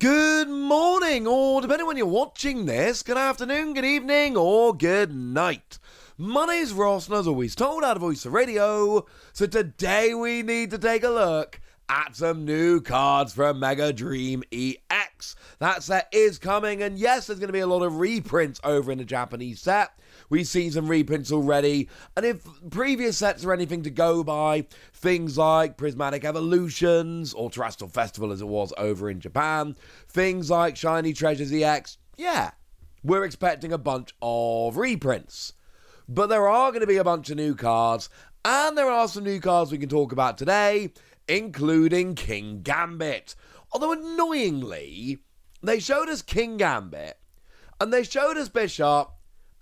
Good morning, or depending on when you're watching this, good afternoon, good evening, or good night. My name's Ross, and as always, told out of Voice of Radio, so today we need to take a look at some new cards from Mega Dream EX. That set is coming, and yes, there's going to be a lot of reprints over in the Japanese set. We've seen some reprints already, and if previous sets are anything to go by, things like Prismatic Evolutions, or Terrestrial Festival as it was over in Japan, things like Shiny Treasures EX, yeah, we're expecting a bunch of reprints. But there are going to be a bunch of new cards, and there are some new cards we can talk about today, including Kingambit. Although annoyingly, they showed us Kingambit, and they showed us Bishop,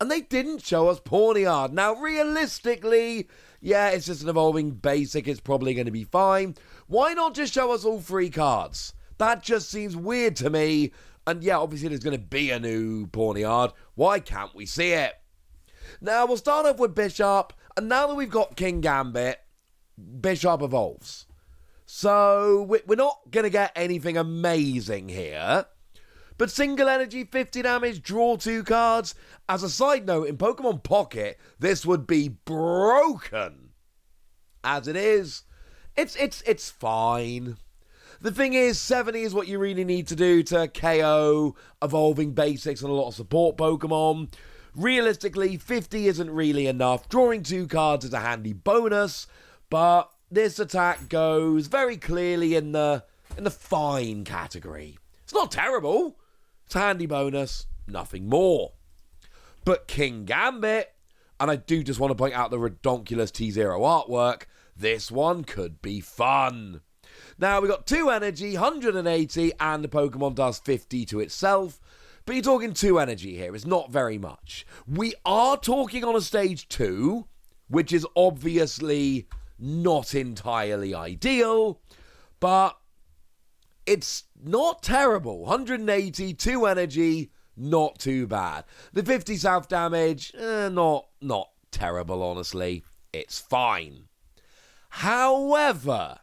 and they didn't show us Pawniard. Now, realistically, yeah, it's just an evolving basic. It's probably going to be fine. Why not just show us all three cards? That just seems weird to me. And yeah, obviously there's going to be a new Pawniard. Why can't we see it? Now, we'll start off with Bishop. And now that we've got Kingambit, Bishop evolves. So, we're not going to get anything amazing here. But single energy, 50 damage, draw 2 cards. As a side note, in Pokemon Pocket, this would be broken. As it is, it's fine. The thing is, 70 is what you really need to do to KO evolving basics and a lot of support Pokemon. Realistically, 50 isn't really enough. Drawing 2 cards is a handy bonus, but this attack goes very clearly in the fine category. It's not terrible. It's a handy bonus, nothing more. But Kingambit, and I do just want to point out the redonkulous T0 artwork, this one could be fun. Now, we got 2 energy, 180, and the Pokemon does 50 to itself. But you're talking 2 energy here, it's not very much. We are talking on a stage 2, which is obviously not entirely ideal, but it's not terrible. 180, 2 energy, not too bad. The 50 south damage, not terrible, honestly. It's fine. However,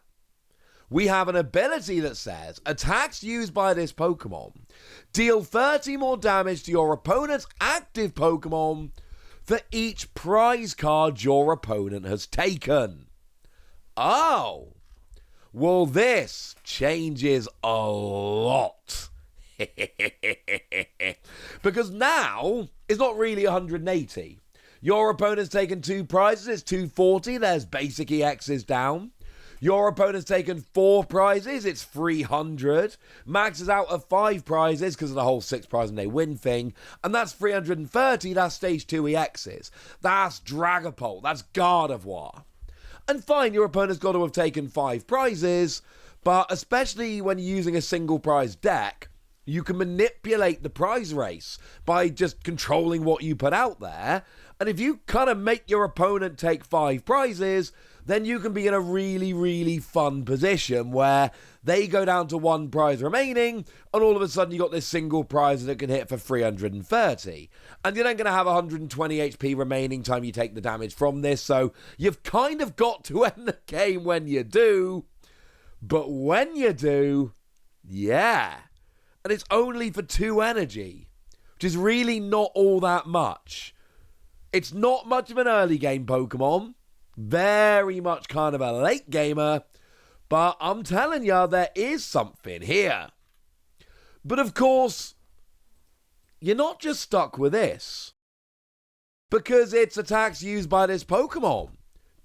we have an ability that says, attacks used by this Pokemon deal 30 more damage to your opponent's active Pokemon for each prize card your opponent has taken. Oh! Well, this changes a lot. Because now, it's not really 180. Your opponent's taken 2 prizes, it's 240, there's basic EXs down. Your opponent's taken 4 prizes, it's 300. Maxes out of 5 prizes because of the whole 6 prize and they win thing. And that's 330, that's stage 2 EXs. That's Dragapult, that's Gardevoir. And fine, your opponent's got to have taken 5 prizes, but especially when you're using a single prize deck, you can manipulate the prize race by just controlling what you put out there. And if you kind of make your opponent take 5 prizes, then you can be in a really, really fun position where they go down to 1 prize remaining, and all of a sudden you got this single prize that can hit for 330. And you're then going to have 120 HP remaining time you take the damage from this, so you've kind of got to end the game when you do. But when you do, yeah. And it's only for 2 energy, which is really not all that much. It's not much of an early game Pokemon. Very much kind of a late gamer, but I'm telling ya, there is something here. But of course, you're not just stuck with this, because it's attacks used by this Pokemon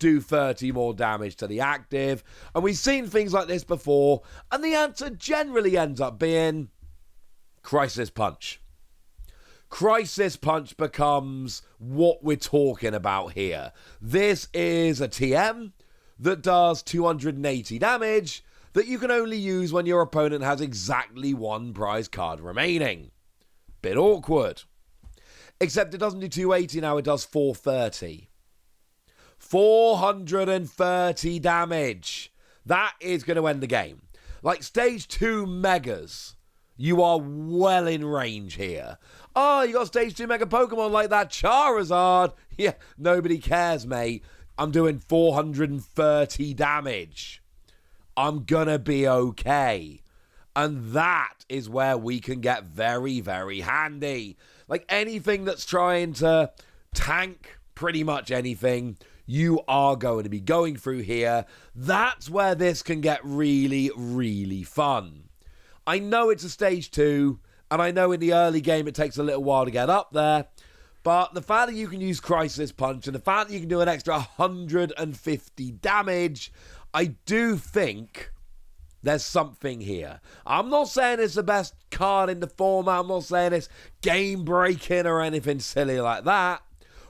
do 30 more damage to the active, and we've seen things like this before, and the answer generally ends up being Crisis Punch. Crisis Punch becomes what we're talking about here. This is a TM that does 280 damage that you can only use when your opponent has exactly 1 prize card remaining. Bit awkward. Except it doesn't do 280 now, it does 430. 430 damage. That is going to end the game. Like stage 2 Megas. You are well in range here. Oh, you got stage 2 Mega Pokemon like that Charizard. Yeah, nobody cares, mate. I'm doing 430 damage. I'm gonna be okay. And that is where we can get very, very handy. Like anything that's trying to tank pretty much anything, you are going to be going through here. That's where this can get really, really fun. I know it's a stage 2, and I know in the early game it takes a little while to get up there, but the fact that you can use Crisis Punch and the fact that you can do an extra 150 damage, I do think there's something here. I'm not saying it's the best card in the format. I'm not saying it's game-breaking or anything silly like that.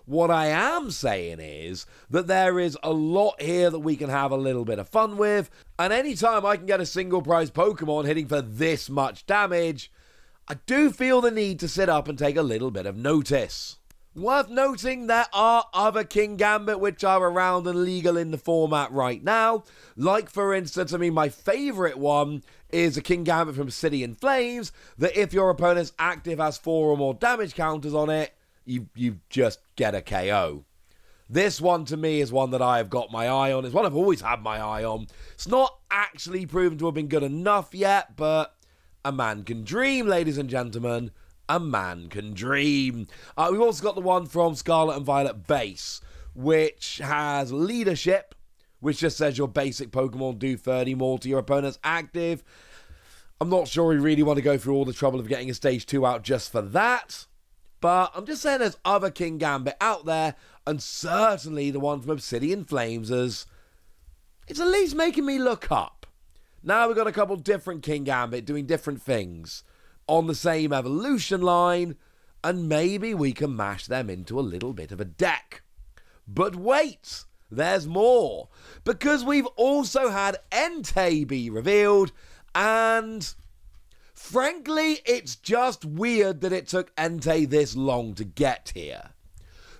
What I am saying is that there is a lot here that we can have a little bit of fun with. And anytime I can get a single prize Pokemon hitting for this much damage, I do feel the need to sit up and take a little bit of notice. Worth noting, there are other Kingambit which are around and legal in the format right now. Like, for instance, my favourite one is a Kingambit from City in Flames, that if your opponent's active has 4 or more damage counters on it, you just get a KO. This one, to me, is one that I have got my eye on. It's one I've always had my eye on. It's not actually proven to have been good enough yet, but a man can dream, ladies and gentlemen. A man can dream. We've also got the one from Scarlet and Violet Base, which has leadership, which just says your basic Pokemon do 30 more to your opponent's active. I'm not sure we really want to go through all the trouble of getting a stage 2 out just for that, but I'm just saying there's other Kingambit out there, and certainly the one from Obsidian Flames it's at least making me look up. Now we've got a couple different Kingambit doing different things on the same evolution line, and maybe we can mash them into a little bit of a deck. But wait, there's more, because we've also had Entei be revealed, and frankly, it's just weird that it took Entei this long to get here.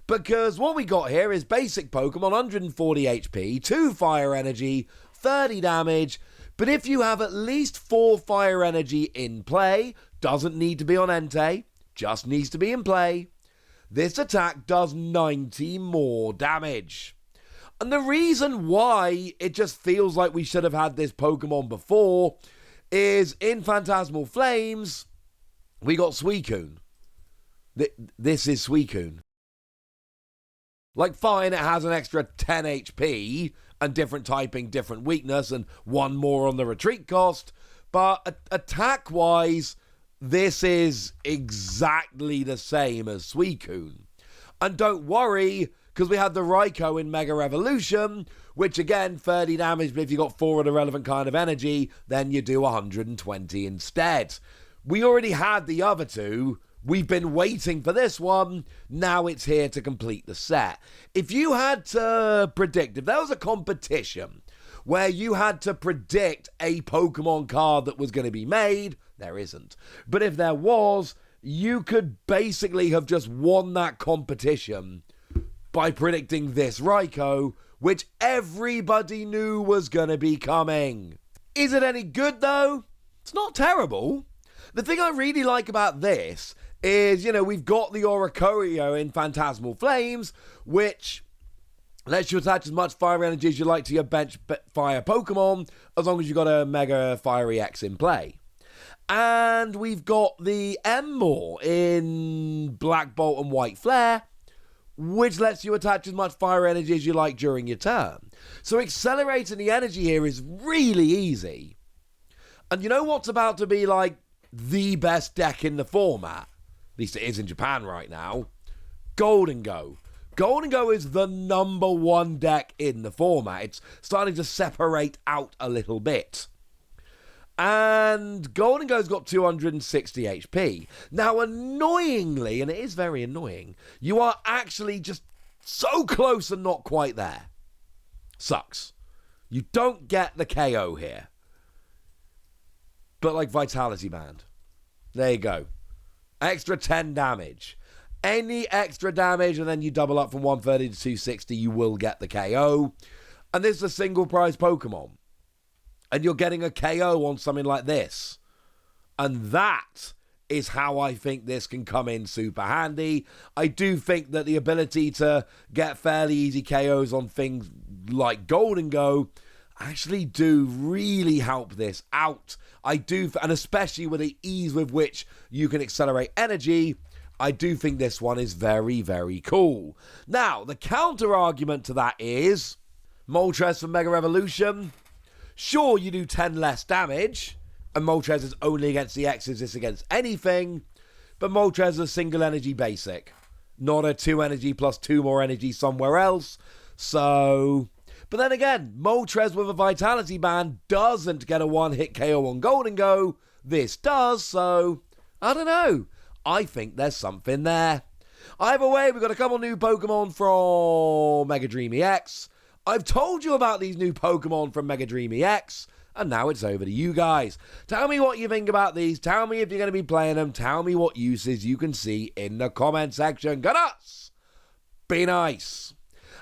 Because what we got here is basic Pokemon, 140 HP, 2 Fire Energy, 30 damage, but if you have at least 4 Fire Energy in play, doesn't need to be on Entei, just needs to be in play, this attack does 90 more damage. And the reason why it just feels like we should have had this Pokemon before is in Phantasmal Flames, we got Suicune. This is Suicune. Like, fine, it has an extra 10 HP and different typing, different weakness, and 1 more on the retreat cost, but attack-wise, this is exactly the same as Suicune. And don't worry, because we had the Raikou in Mega Evolution, which again, 30 damage, but if you got 4 of the relevant kind of energy, then you do 120 instead. We already had the other 2. We've been waiting for this one. Now it's here to complete the set. If you had to predict, if there was a competition where you had to predict a Pokemon card that was going to be made, there isn't. But if there was, you could basically have just won that competition by predicting this Raikou, which everybody knew was going to be coming. Is it any good, though? It's not terrible. The thing I really like about this is, we've got the Oricorio in Phantasmal Flames, which lets you attach as much fire energy as you like to your bench fire Pokemon, as long as you've got a Mega Fiery X in play. And we've got the Emmor in Black Bolt and White Flare, which lets you attach as much fire energy as you like during your turn. So accelerating the energy here is really easy. And you know what's about to be like the best deck in the format? At least it is in Japan right now. Golden Go. Golden Go is the number 1 deck in the format. It's starting to separate out a little bit. And Golden Go's got 260 HP. Now, annoyingly, and it is very annoying, you are actually just so close and not quite there. Sucks. You don't get the KO here. But like Vitality Band. There you go. Extra 10 damage. Any extra damage, and then you double up from 130 to 260, you will get the KO. And this is a single prize Pokemon. And you're getting a KO on something like this. And that is how I think this can come in super handy. I do think that the ability to get fairly easy KOs on things like Golden Go actually do really help this out. I do, and especially with the ease with which you can accelerate energy, I do think this one is very, very cool. Now, the counter argument to that is Moltres from Mega Revolution. Sure, you do 10 less damage, and Moltres is only against the X's, it's against anything, but Moltres is a single energy basic, not a 2 energy plus 2 more energy somewhere else. So, but then again, Moltres with a Vitality Band doesn't get a one-hit KO on Golden Go. This does, so I don't know. I think there's something there. Either way, we've got a couple new Pokemon from Mega Dream EX. I've told you about these new Pokemon from Mega Dream EX, and now it's over to you guys. Tell me what you think about these. Tell me if you're going to be playing them. Tell me what uses you can see in the comment section. Good us! Be nice.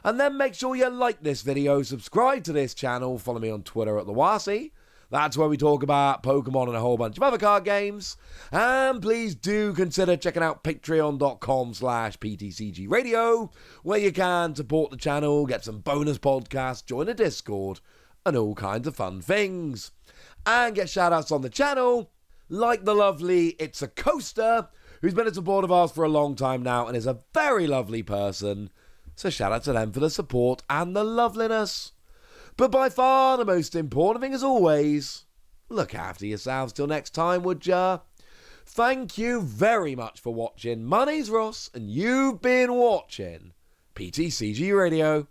And then make sure you like this video, subscribe to this channel, follow me on Twitter at TheWasi. That's where we talk about Pokemon and a whole bunch of other card games. And please do consider checking out patreon.com/PTCG Radio, where you can support the channel, get some bonus podcasts, join a Discord, and all kinds of fun things. And get shout-outs on the channel, like the lovely It's a Coaster, who's been a supporter of ours for a long time now and is a very lovely person. So shout out to them for the support and the loveliness. But by far the most important thing, as always, look after yourselves till next time, would ya? Thank you very much for watching. My name's Ross, and you've been watching PTCG Radio.